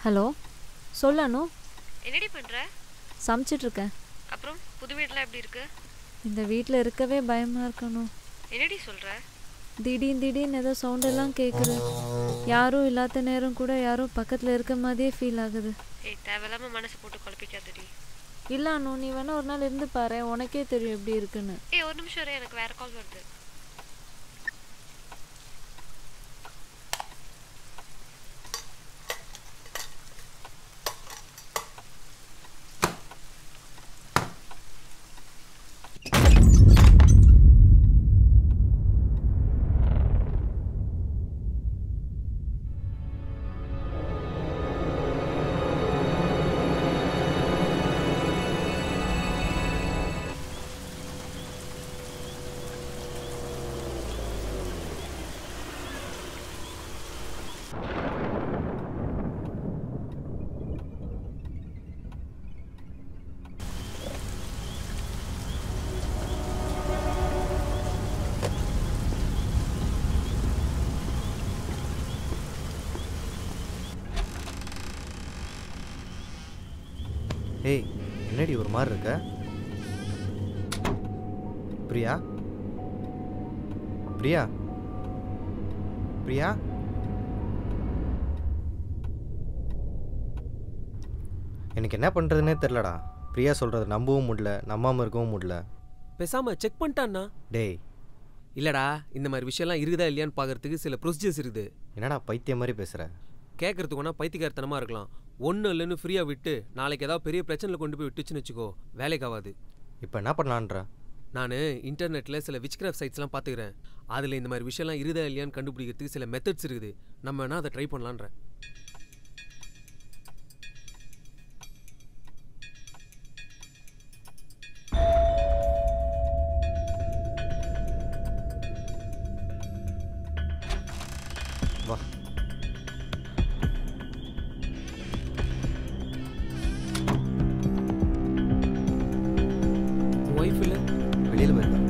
Hello சொல்லு அனு. என்னடி பண்ற? சமைச்சிட்ருக்கேன். அப்புறம் புது வீடெலாம் எப்படி இருக்கு? இந்த வீட்டில் இருக்கவே பயமாக இருக்கணும். என்னடி சொல்ற? திடீர்னு ஏதோ சவுண்டெல்லாம் கேட்குது. யாரும் இல்லாத நேரம் கூட யாரும் பக்கத்தில் இருக்க மாதிரியே ஃபீல் ஆகுது. ஏய், தேவையில்லாம மனசு போட்டு குழப்பிக்காதடி. இல்லை அனு, நீ வேணா ஒரு நாள் இருந்து பாரு, உனக்கே தெரியும் எப்படி இருக்குன்னு. ஏய், ஒரு நிமிஷம் இரு, எனக்கு வேற கால் வருது. ஏய், என்னடி ஒரு மாதிரி இருக்க? பிரியா, பிரியா, பிரியா, எனக்கு என்ன பண்ணுறதுனே தெரிலடா. பிரியா சொல்கிறது நம்பவும் முடியல, நம்பாமல் இருக்கவும் முடியல. பேசாமல் செக் பண்ணிட்டான்னா? டேய் இல்லைடா, இந்த மாதிரி விஷயம்லாம் இருக்குதா இல்லையான்னு பார்க்கறதுக்கு சில ப்ரொசீஜர்ஸ் இருக்குது. என்னடா பைத்தியம் மாதிரி பேசுகிற? கேட்கறதுக்கு ஒன்றா பைத்தியக்காரத்தனமாக இருக்கலாம். ஒன்றும் இல்லைன்னு ஃப்ரீயாக விட்டு நாளைக்கு ஏதாவது பெரிய பிரச்சனையில் கொண்டு போய் விட்டுச்சுன்னு வச்சுக்கோ, வேலைக்கு ஆகாது. இப்போ என்ன பண்ணலான்ற? நான் இன்டர்நெட்டில் சில விச்கிராஃப்ட் சைட்ஸ்லாம் பார்த்துக்கிறேன். அதில் இந்த மாதிரி விஷயம்லாம் இருக்குதா இல்லையான்னு கண்டுபிடிக்கிறதுக்கு சில மெத்தட்ஸ் இருக்குது. நம்ம வேணால் அதை ட்ரை பண்ணலான்ற. வா. ஒய்ஃப் இல்லை, வெளியில் போயிருந்தா.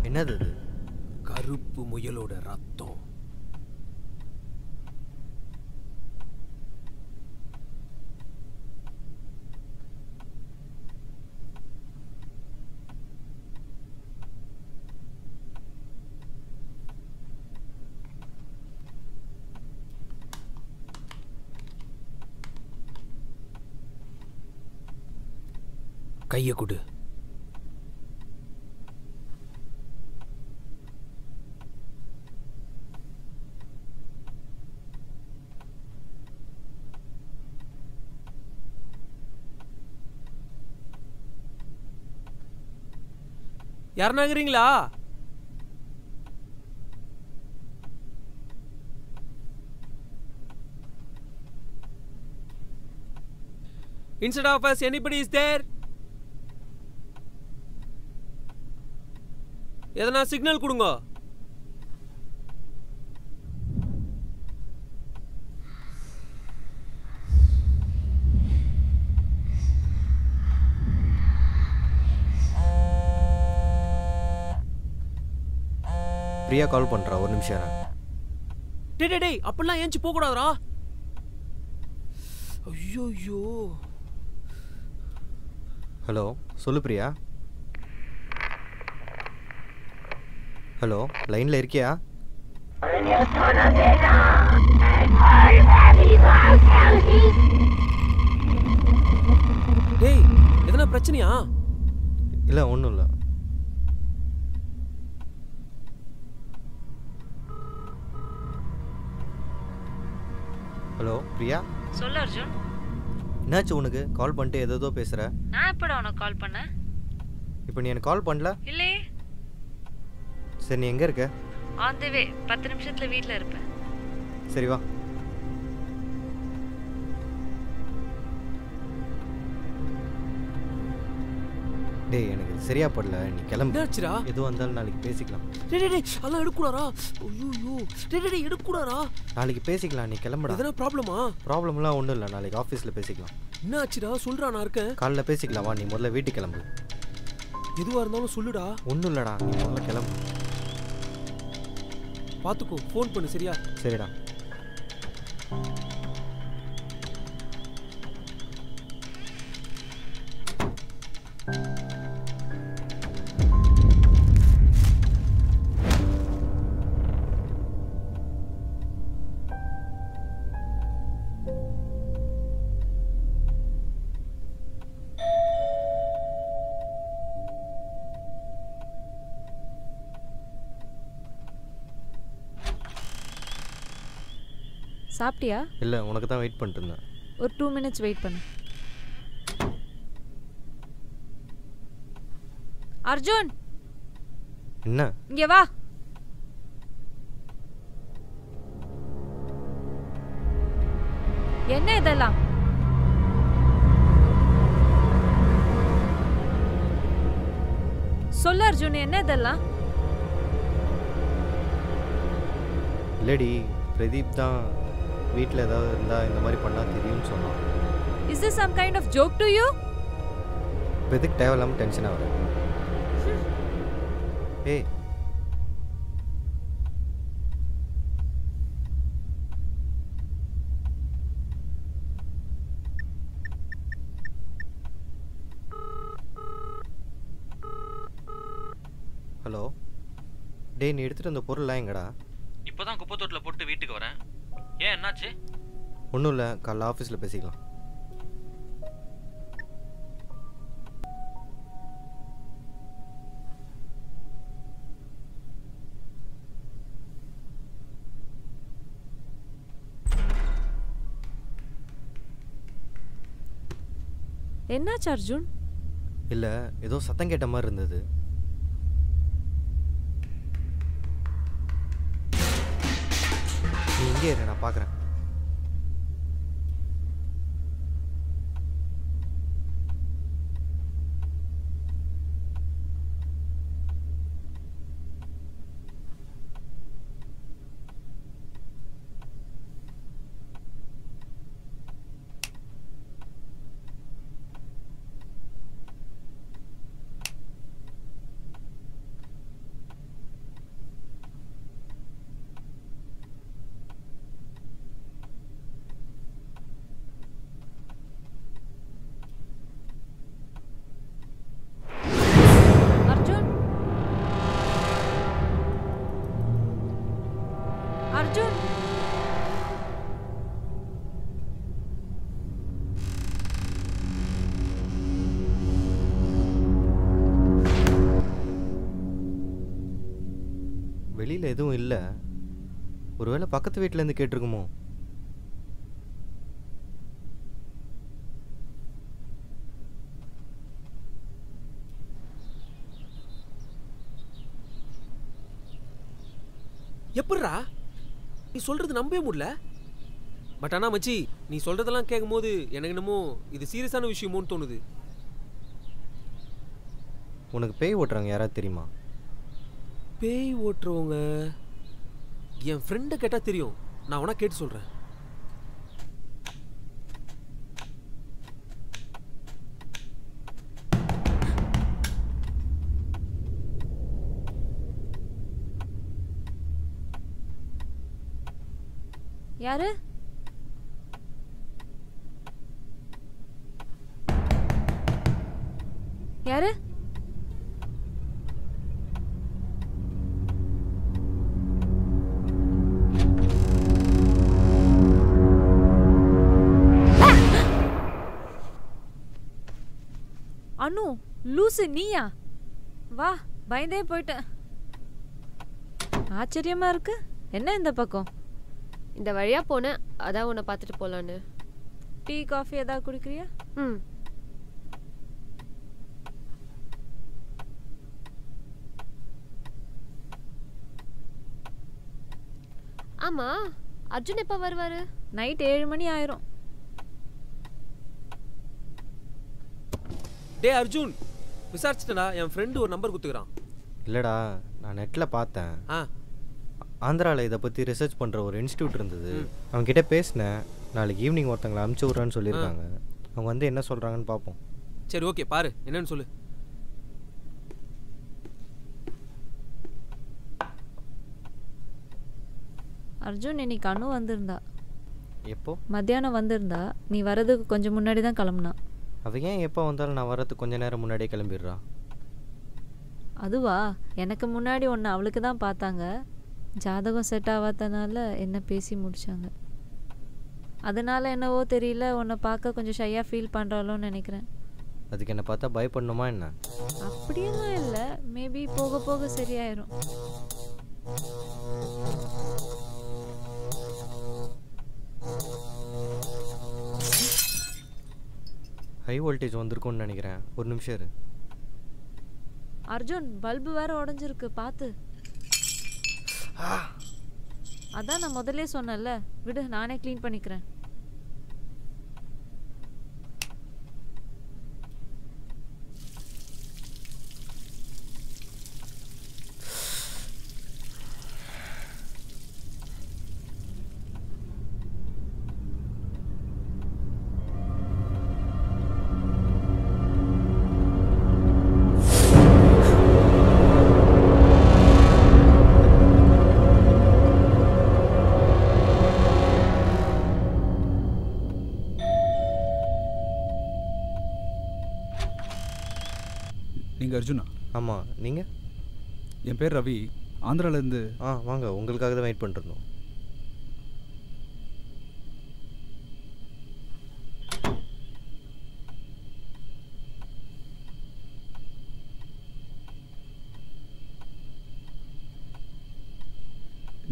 என்னது இது? கருப்பு முயலோட ரத்தம். கையை கொடு. யாருனாங்கிறீங்களா? Instead of us, anybody is there? எதனா சிக்னல் கொடுங்க. பிரியா கால் பண்ணுறா, ஒரு நிமிஷம். டேய் அப்படிலாம் ஏஞ்சி போகக்கூடாதுரா. ஐயோ. ஹலோ, சொல்லு பிரியா. ஹலோ, லைனில் இருக்கியா? டேய், எதனா பிரச்சனையா? இல்லை, ஒன்றும் இல்லை. ஹலோ பிரியா. சொல்லு அர்ஜுன். என்னாச்சு உனக்கு? கால் பண்ணிட்டு ஏதோ பேசுகிற. நான் எப்படா உனக்கு கால் பண்ணேன்? இப்போ நீ எனக்கு கால் பண்ணல? இல்லையே. சரி, நீ எங்கே இருக்க? ஆன் தி வே. 10 நிமிஷத்தில் வீட்டில் இருப்பேன். சரி வா. டேய், எனக்கு சரியா படல, நீ கிளம்பு. என்னாச்சுடா? எதுவும் வந்தாலும் நாளைக்கு பேசிக்கலாம். டேய் அதெல்லாம் எடுக்கூடாரா? ஐயோ டேய் எடுக்கூடாரா? நாளைக்கு பேசிக்கலாம், நீ கிளம்புடா. எதனா ப்ராப்ளமா? ப்ராப்ளம்லாம் ஒன்றும் இல்லை, நாளைக்கு ஆஃபீஸில் பேசிக்கலாம். என்னாச்சுடா? சொல்றா, நான் இருக்கேன். காலைல பேசிக்கலாம், வா. நீ முதல்ல வீட்டுக்கு கிளம்பு. எதுவா இருந்தாலும் சொல்லுடா. ஒன்றும் இல்லைடா, நீ முதல்ல கிளம்பு. பார்த்துக்கோ, ஃபோன் பண்ணு சரியா? சரிடா. சாப்பிட்டியா? இல்லை, உனக்கு தான் வெயிட் பண்ணிட்டு இருந்தேன். ஒரு 2 minutes வெயிட் பண்ணு. அர்ஜுன், என்ன? இங்கே வா. என்ன இதெல்லாம்? சொல்லு அர்ஜுன், என்ன இதெல்லாம்? இல்லடி, பிரதீப் தான் வீட்டில் ஏதாவது இருந்தால் இந்த மாதிரி பண்ணால் தெரியும்னு சொன்னான். Is this some kind of joke to you? இப்போ எதுக்கு தேவையில்லாமல் டென்ஷன் ஆகுற? ஏய், ஹலோ. டேய், நீ எடுத்துகிட்டு வந்த பொருள்லாம் எங்கடா? இப்போ தான் குப்பை தொட்டில் போட்டு வீட்டுக்கு வரேன். ஏன், என்னாச்சு? ஒன்றும் இல்லை, காலைல ஆஃபீஸில் பேசிக்கலாம். என்னாச்சு அர்ஜுன்? இல்லை, ஏதோ சத்தம் கேட்ட மாதிரி இருந்தது. நீ இங்கே இரு, நான் பார்க்குறேன். அர்ஜுன், அர்ஜுன், வெளியில் எதுவும் இல்லை. ஒருவேளை பக்கத்து வீட்டிலேருந்து கேட்டிருக்குமோ? எப்படிரா நீ சொல்றது நம்பவே முடியல. பட் ஆனால் மச்சி, நீ சொல்றதெல்லாம் கேட்கும் போது எனக்கு என்னமோ இது சீரியஸான விஷயமோன்னு தோணுது. உனக்கு பேய் ஓட்டுறாங்க யாராவது தெரியுமா? பேய் ஓட்டுறவங்க என் ஃப்ரெண்டை கேட்டால் தெரியும். நான் உனக்கு கேட்டு சொல்கிறேன். யாரு? யாரு? அனு, லூசு நீயா? வா, பயந்தே போயிட்டேன். ஆச்சரியமா இருக்கு. என்ன இந்த பக்கம்? இந்த வழியா போனேன், அதான் உன்னை பார்த்துட்டு போலான்னு. டீ காஃபி ஏதாவது குடிக்கிறியா? ம். ஆமா, அர்ஜுன் எப்போ வருவாரு? நைட் 7 மணி ஆயிரும். டேய் அர்ஜுன், விசாரிச்சிட்டடா, என் ஃப்ரெண்டு ஒரு நம்பர் கொடுத்துக்கிறான். இல்லைடா, நான் நெட்டில் பார்த்தேன். ஆந்திராவில் இதை பற்றி ரிசர்ச் பண்ணுற ஒரு இன்ஸ்டியூட் இருந்தது. அவங்ககிட்ட பேசினேன். நாளைக்கு ஈவினிங் ஒருத்தங்களை அனுப்பிச்சி விட்றான்னு சொல்லியிருக்காங்க. அவங்க வந்து என்ன சொல்கிறாங்கன்னு பார்ப்போம். சரி, ஓகே, பாரு என்னன்னு சொல்லு. அர்ஜுன், இன்னைக்கு அனு வந்திருந்தா. எப்போ? மத்தியானம் வந்திருந்தா. நீ வரதுக்கு கொஞ்சம் முன்னாடி தான் கிளம்புனா. அவள் ஏன் எப்போ வந்தாலும் நான் வரதுக்கு கொஞ்சம் நேரம் முன்னாடியே கிளம்பிடுறா? அதுவா, எனக்கு முன்னாடி ஒன்று அவளுக்கு தான் பார்த்தாங்க. ஜாதகம் செட் ஆகாதனால என்ன பேசி முடிச்சாங்க. அதனால என்னவோ தெரியல, உன்னை பார்க்க கொஞ்சம் ஷையாக ஃபீல் பண்ணுறாளோன்னு நினைக்கிறேன். அதுக்கு என்ன பார்த்தா பயப்படணுமா என்ன? அப்படியெல்லாம் இல்லை, மேபி போக போக சரியாயிரும். ஹை வோல்டேஜ் வந்திருக்கும்னு நினைக்கிறேன். ஒரு நிமிஷம் இரு. அர்ஜுன், பல்பு வேற உடஞ்சிருக்கு, பார்த்து. அதான் நான் முதல்ல சொன்னேன்ல, விடு, நானே க்ளீன் பண்ணிக்கிறேன். நீங்கள் அர்ஜுனா? ஆமாம், நீங்கள்? என் பேர் ரவி, ஆந்திராவிலேருந்து. வாங்க, உங்களுக்காக தான் வெயிட் பண்ணிருந்தோம்.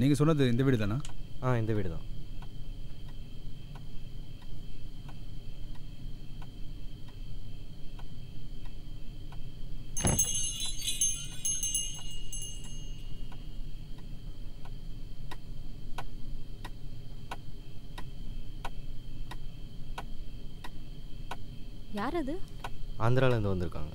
நீங்கள் சொன்னது இந்த வீடு தானா? இந்த வீடு தான். யார் அது? ஆந்திராவிலேருந்து வந்திருக்காங்க.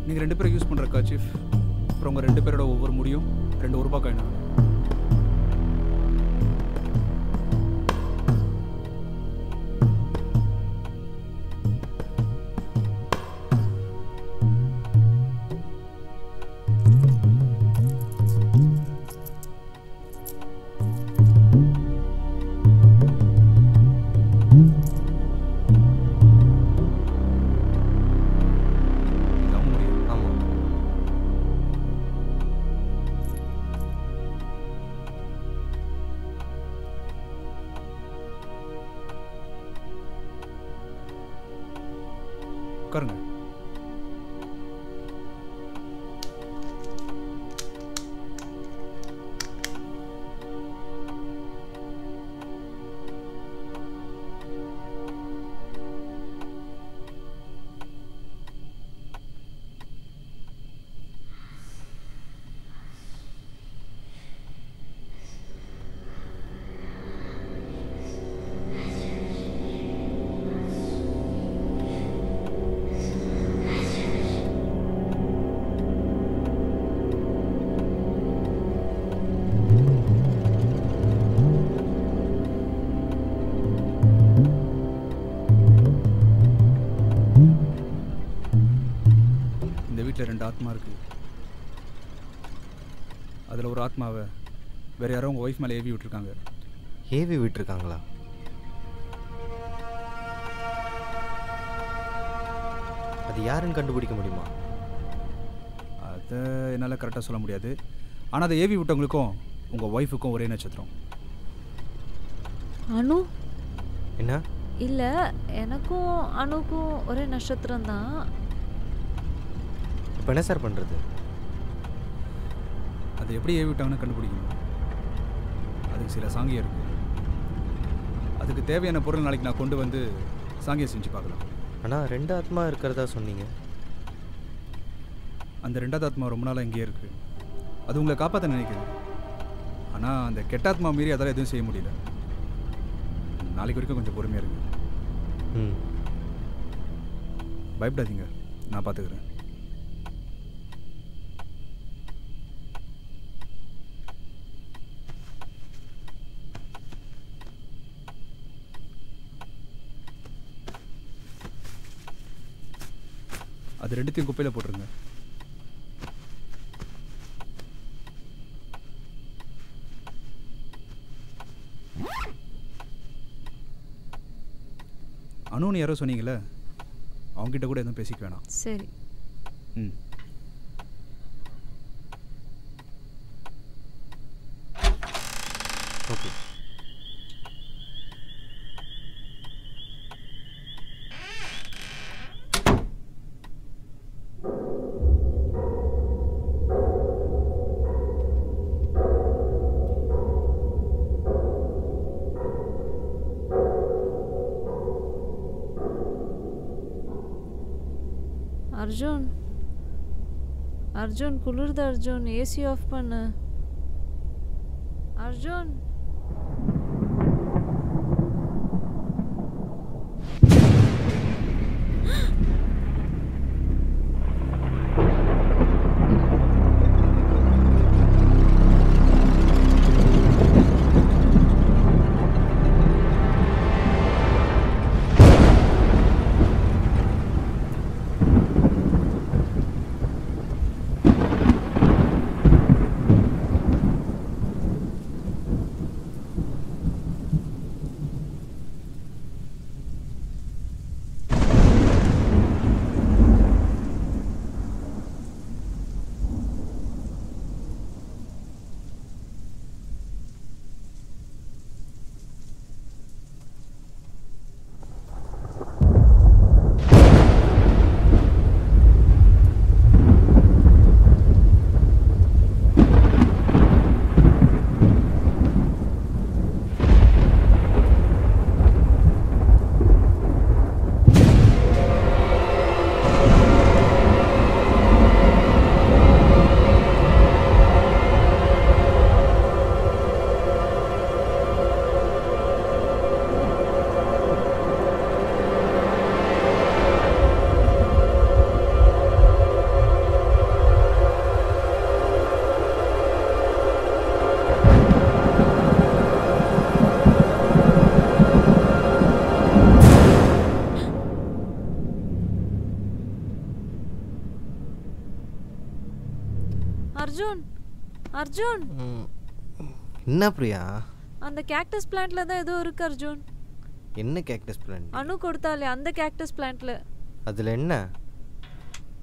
நீங்கள் 2 பேரும் யூஸ் பண்ணுற கர்ச்சீஃப், அப்புறம் உங்கள் 2 பேரோட ஒவ்வொரு முடியும் 2 ரூபாய் காயினா? உட்காருங்க. ஆத்மா இருக்குது. அதில் ஒரு ஆத்மாவை வேறு யாரோ உங்கள் ஒய்ஃப் மேலே ஏவி விட்டுருக்காங்க. ஏவி விட்டுருக்காங்களா? அது யாருன்னு கண்டுபிடிக்க முடியுமா? அதை என்னால் கரெக்டாக சொல்ல முடியாது. ஆனால் அதை ஏவி விட்டவங்களுக்கும் உங்கள் ஒய்ஃபுக்கும் ஒரே நட்சத்திரம். அனு? என்ன? இல்லை, எனக்கும் அனுக்கும் ஒரே நட்சத்திரம் தான். இப்போ என்ன சார் பண்ணுறது? அதை எப்படி ஏவி விட்டாங்கன்னு கண்டுபிடிக்கணும். அதுக்கு சில சாங்கியம் இருக்குது. அதுக்கு தேவையான பொருள் நாளைக்கு நான் கொண்டு வந்து சாங்கியம் செஞ்சு பார்க்கலாம். ஆனால் 2 ஆத்மா இருக்கிறதா சொன்னீங்க. அந்த 2வது ஆத்மா ரொம்ப நாளாக இங்கேயே இருக்குது. அது உங்களை காப்பாற்ற நினைக்குது. ஆனால் அந்த கெட்டாத்மா மீறி அதால் எதுவும் செய்ய முடியல. நாளைக்கு வரைக்கும் கொஞ்சம் பொறுமையாக இருக்குது. பயப்படாதீங்க, நான் பார்த்துக்கிறேன். அது 2த்தையும் குப்பையில் போட்டுருங்க. அனுன்னு யாரோ சொன்னீங்களே, அவங்ககிட்ட கூட எதுவும் பேசிக்க வேணாம். சரி. ம். ஓகே. அர்ஜுன், அர்ஜுன் குளிர்து. அர்ஜுன், ஏசி ஆஃப் பண்ணு. அர்ஜுன். அர்ஜுன், அர்ஜுன். என்ன பிரியா? அந்த கேக்டஸ் பிளான்ட்ல தான் ஏதோ இருக்கு அர்ஜுன். என்ன கேக்டஸ் பிளான்ட்? அனு கொடுத்தாலே அந்த கேக்டஸ் பிளான்ட்ல. அதுல என்ன?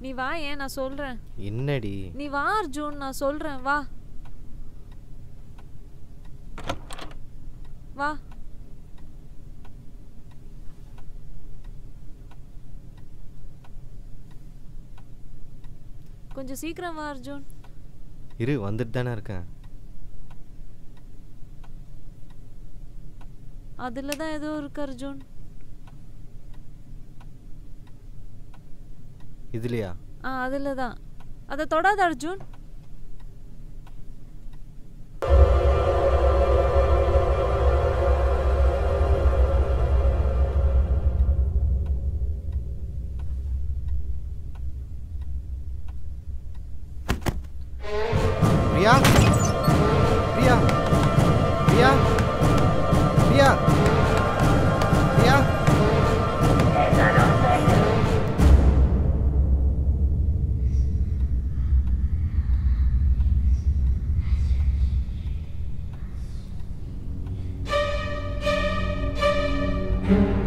நீ வா, ஏன் நான் சொல்றேன். என்னடி? நீ வா அர்ஜுன், நான் சொல்றேன், வா வா. கொஞ்சம் சீக்கிரம் வா அர்ஜுன். இரு, வந்துட்டு தானே இருக்கேன். அதுல தான் ஏதோ இருக்கு அர்ஜுன். இதுலையா? அதுல தான். அதை தொடாத அர்ஜுன். பிரியா, பிரியா, பிரியா, பிரியா, பிரியா. போகிறேன்.